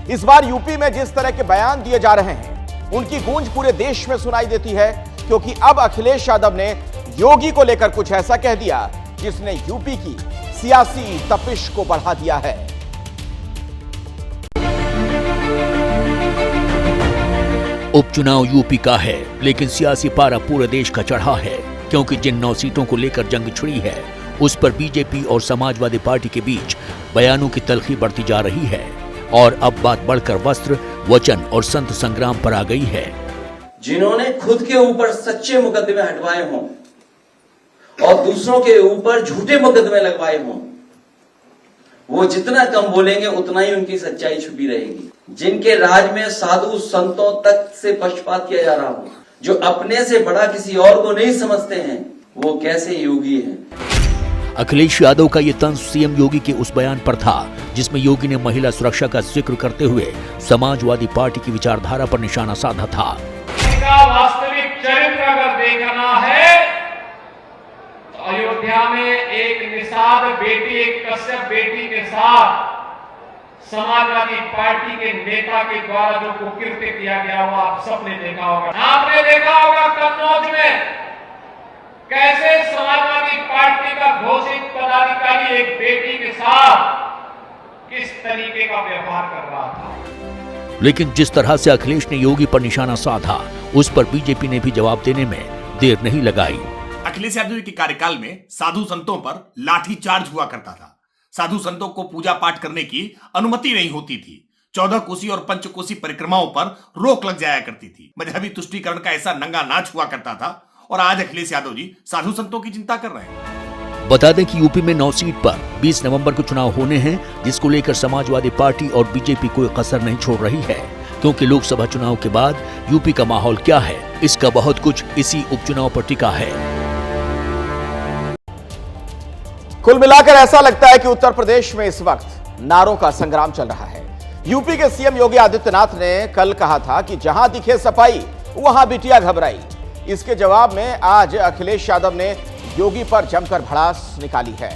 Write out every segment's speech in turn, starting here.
इस बार यूपी में जिस तरह के बयान दिए जा रहे हैं उनकी गूंज पूरे देश में सुनाई देती है, क्योंकि अब अखिलेश यादव ने योगी को लेकर कुछ ऐसा कह दिया जिसने यूपी की सियासी तपिश को बढ़ा दिया है। उपचुनाव यूपी का है, लेकिन सियासी पारा पूरे देश का चढ़ा है, क्योंकि जिन 9 सीटों को लेकर जंग छिड़ी है उस पर बीजेपी और समाजवादी पार्टी के बीच बयानों की तलखी बढ़ती जा रही है और अब बात बढ़कर वस्त्र, वचन और संत संग्राम पर आ गई है। जिन्होंने खुद के ऊपर सच्चे मुकदमे हटवाए हों और दूसरों के ऊपर झूठे मुकदमे लगवाए हों, वो जितना कम बोलेंगे उतना ही उनकी सच्चाई छुपी रहेगी। जिनके राज में साधु संतों तक से पक्षपात किया जा रहा हो, जो अपने से बड़ा किसी और को नहीं समझते हैं, वो कैसे योगी हैं? अखिलेश यादव का ये तंज सीएम योगी के उस बयान पर था जिसमें योगी ने महिला सुरक्षा का जिक्र करते हुए समाजवादी पार्टी की विचारधारा पर निशाना साधा था। वास्तविक चरित्र अगर देखना है तो अयोध्या में एक निषाद बेटी, एक कश्यप बेटी के साथ समाजवादी पार्टी के नेता के द्वारा जो कुकृत्य किया गया वो आप सबने देखा होगा। आपने देखा होगा कन्नौज में कैसे समाजवादी पार्टी का घोषित पदाधिकारी एक बेटी के साथ किस तरीके का व्यवहार कर रहा था। लेकिन जिस तरह से अखिलेश ने योगी पर निशाना साधा, उस पर बीजेपी ने भी जवाब देने में देर नहीं लगाई। अखिलेश यादव के कार्यकाल में साधु संतों पर लाठी चार्ज हुआ करता था। साधु संतों को पूजा पाठ करने की अनुमति नहीं होती थी। 14 कोसी और पंचकोसी परिक्रमाओं पर रोक लग जाया करती थी। मजहबी तुष्टीकरण का ऐसा नंगा नाच हुआ करता था और आज अखिलेश यादव जी साधु संतों की चिंता कर रहे हैं। बता दें कि यूपी में 9 सीट पर 20 नवंबर को चुनाव होने हैं, जिसको लेकर समाजवादी पार्टी और बीजेपी कोई कसर नहीं छोड़ रही है, क्योंकि लोकसभा चुनाव के बाद यूपी का माहौल क्या है, इसका बहुत कुछ इसी उपचुनाव पर टिका है। कुल मिलाकर ऐसा लगता है कि उत्तर प्रदेश में इस वक्त नारों का संग्राम चल रहा है। यूपी के सीएम योगी आदित्यनाथ ने कल कहा था कि जहां दिखे सफाई वहां बिटिया घबराई। इसके जवाब में आज अखिलेश यादव ने योगी पर जमकर भड़ास निकाली है।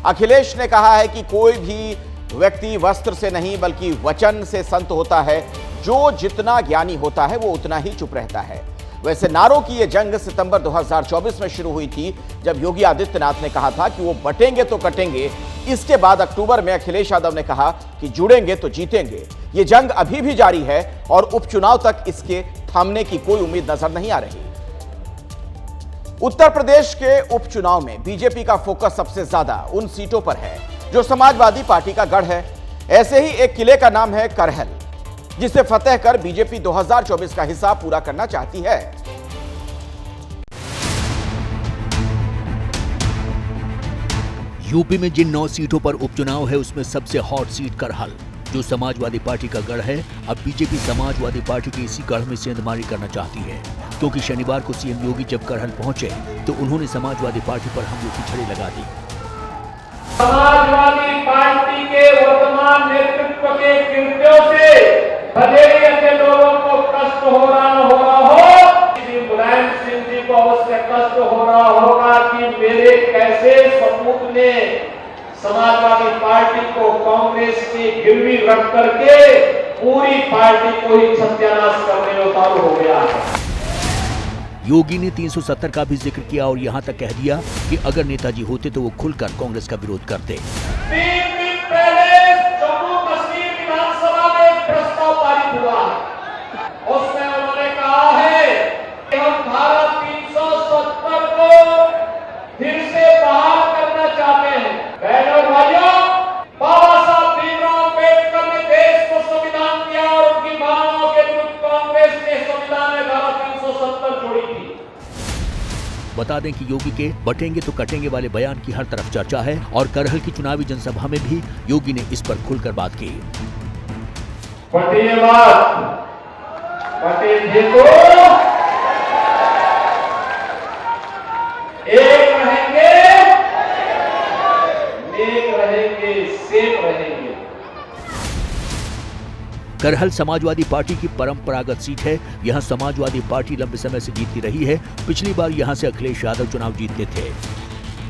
अखिलेश ने कहा है कि कोई भी व्यक्ति वस्त्र से नहीं बल्कि वचन से संत होता है। जो जितना ज्ञानी होता है वो उतना ही चुप रहता है। वैसे नारों की ये जंग सितंबर 2024 में शुरू हुई थी, जब योगी आदित्यनाथ ने कहा था कि वो बटेंगे तो कटेंगे। इसके बाद अक्टूबर में अखिलेश यादव ने कहा कि जुड़ेंगे तो जीतेंगे। ये जंग अभी भी जारी है और उपचुनाव तक इसके थमने की कोई उम्मीद नजर नहीं आ रही। उत्तर प्रदेश के उपचुनाव में बीजेपी का फोकस सबसे ज्यादा उन सीटों पर है जो समाजवादी पार्टी का गढ़ है। ऐसे ही एक किले का नाम है करहल, जिसे फतेह कर बीजेपी 2024 का हिस्सा पूरा करना चाहती है। यूपी में जिन 9 सीटों पर उपचुनाव है उसमें सबसे हॉट सीट करहल, जो समाजवादी पार्टी का गढ़ है। अब बीजेपी समाजवादी पार्टी के इसी गढ़ में सेंधमारी करना चाहती है, क्योंकि शनिवार को सीएम योगी जब करहल पहुंचे तो उन्होंने समाजवादी पार्टी पर हमलों की छड़ी लगा दी। समाजवादी पार्टी के वर्तमान नेतृत्व के कृत्यों से बघेलिया के लोगों को कष्ट हो रहा हो, मुलायम सिंह जी को अवश्य कष्ट हो रहा होगा कि मेरे कैसे सपूत ने समाजवादी पार्टी को कांग्रेस की गिरवी रख करके पूरी पार्टी को ही सत्यानाश करने में उतारू हो गया है। योगी ने 370 का भी जिक्र किया और यहां तक कह दिया कि अगर नेताजी होते तो वो खुलकर कांग्रेस का विरोध करते। 3 दिन पहले जम्मू कश्मीर विधानसभा में एक प्रस्ताव पारित हुआ, उसमें उन्होंने कहा है कि हम धारा 370 को फिर से बहाल करना चाहते हैं। बहनों और भाइयों, बाबा साहब भीमराव अम्बेडकर ने देश को संविधान दिया और उनकी भावनाओं के विरुद्ध कांग्रेस ने संविधान में धारा 370 जोड़ी थी। बता दें कि योगी के बटेंगे तो कटेंगे वाले बयान की हर तरफ चर्चा है और करहल की चुनावी जनसभा में भी योगी ने इस पर खुलकर बात की। पटेल तो एक रहेंगे, नेक रहेंगे, सेफ रहेंगे। करहल समाजवादी पार्टी की परंपरागत सीट है। यहां समाजवादी पार्टी लंबे समय से जीतती रही है। पिछली बार यहां से अखिलेश यादव चुनाव जीतते थे।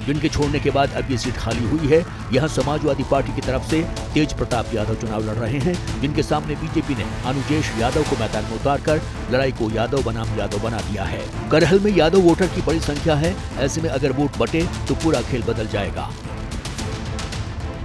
जिनके छोड़ने के बाद अब ये सीट खाली हुई है। यहाँ समाजवादी पार्टी की तरफ से तेज प्रताप यादव चुनाव लड़ रहे हैं, जिनके सामने बीजेपी ने अनुजेश यादव को मैदान में उतारकर लड़ाई को यादव बनाम यादव बना दिया है। करहल में यादव वोटर की बड़ी संख्या है, ऐसे में अगर वोट बटे तो पूरा खेल बदल जाएगा।